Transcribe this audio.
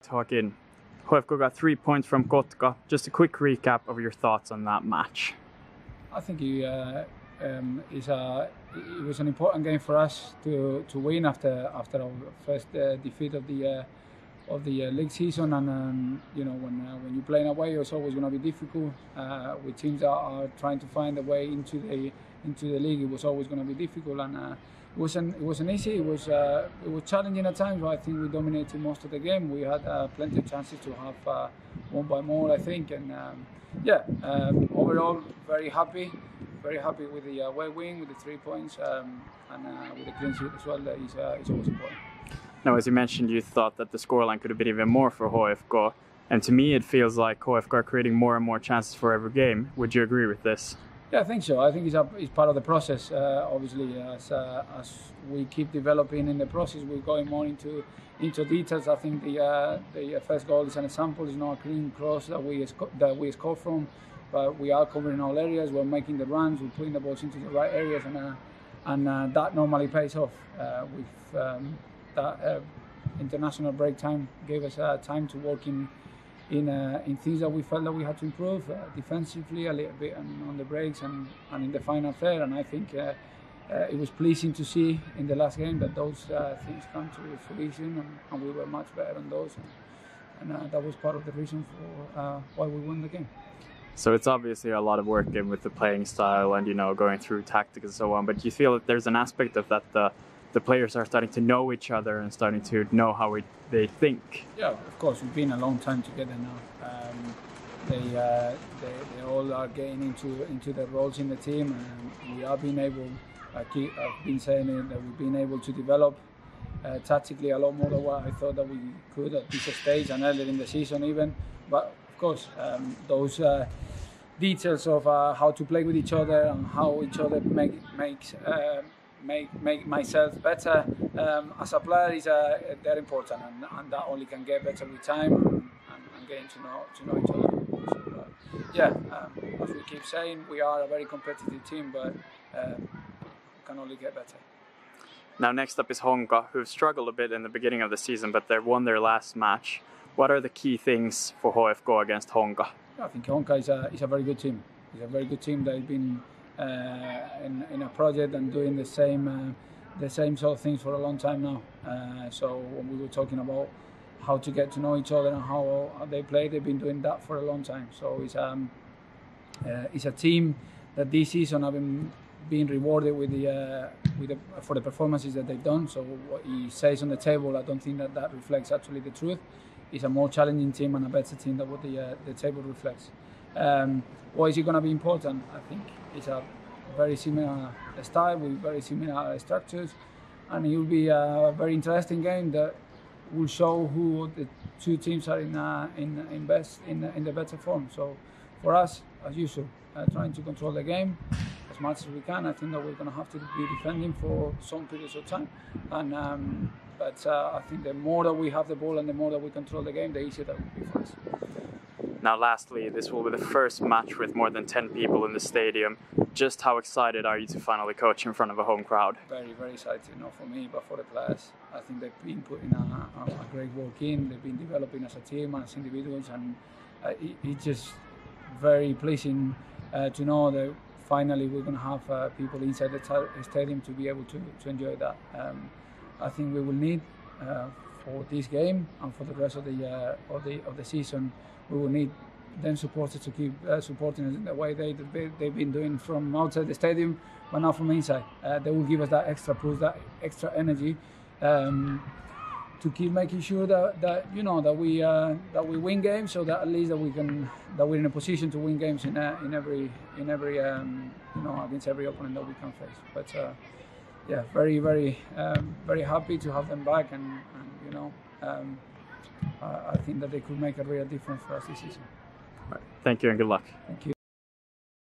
talking. HIFK got 3 points from Kotka. Just a quick recap of your thoughts on that match. I think it was an important game for us to win after our first defeat of the league season, and when you play away, it's always going to be difficult. With teams that are trying to find a way into the league, it was always going to be difficult, and it wasn't easy. It was challenging at times, but I think we dominated most of the game. We had plenty of chances to have won by more, I think, and overall very happy with the away win, with the 3 points, and with the clean sheet as well. That is always important. Now, as you mentioned, you thought that the scoreline could have been even more for HIFK, and to me it feels like HIFK are creating more and more chances for every game. Would you agree with this? Yeah, I think so. I think it's part of the process. Obviously, as we keep developing in the process, we're going more into details. I think the first goal is an example. It's not a clean cross that we score from, but we are covering all areas. We're making the runs. We're putting the balls into the right areas, and that normally pays off. That international break time gave us time to work in things that we felt that we had to improve defensively a little bit, and on the breaks and in the final third. And I think it was pleasing to see in the last game that those things come to fruition, and we were much better on those, and that was part of the reason for why we won the game. So it's obviously a lot of work in with the playing style and going through tactics and so on, but do you feel that there's an aspect of that the players are starting to know each other and starting to know how they think? Yeah, of course. We've been a long time together now. They all are getting into their roles in the team, and we have been able. I've been saying it, that we've been able to develop tactically a lot more than what I thought that we could at this stage and earlier in the season even. But of course, those details of how to play with each other and how each other make myself better as a player is they're important, and that only can get better with time and getting to know each other. So, as we keep saying, we are a very competitive team, but can only get better. Now next up is Honka, who've struggled a bit in the beginning of the season, but they've won their last match. What are the key things for HIFK against Honka? I think Honka is a very good team. It's a very good team. They've been in a project and doing the same sort of things for a long time now. So when we were talking about how to get to know each other and how they play, they've been doing that for a long time. So it's a team that this season have been being rewarded for the performances that they've done. So what he says on the table, I don't think that reflects actually the truth. It's a more challenging team and a better team than what the table reflects. Why is it going to be important? I think it's a very similar style with very similar structures, and it will be a very interesting game that will show who the two teams are in the better form. So for us, as usual, trying to control the game as much as we can. I think that we're going to have to be defending for some periods of time, and but I think the more that we have the ball and the more that we control the game, the easier that will be for us. Now lastly, this will be the first match with more than 10 people in the stadium. Just how excited are you to finally coach in front of a home crowd? Very, very excited, not for me, but for the players. I think they've been putting a great work in. They've been developing as a team, as individuals, and it's just very pleasing to know that finally we're going to have people inside the stadium to be able to enjoy that. I think we will need for this game and for the rest of the season. We will need them supporters to keep supporting us in the way they've been doing from outside the stadium, but now from inside. They will give us that extra push, that extra energy to keep making sure that we win games, so that at least that we're in a position to win games in every against every opponent that we can face. But very, very, very happy to have them back, and I think that they could make a real difference for us this season. Right. Thank you and good luck. Thank you.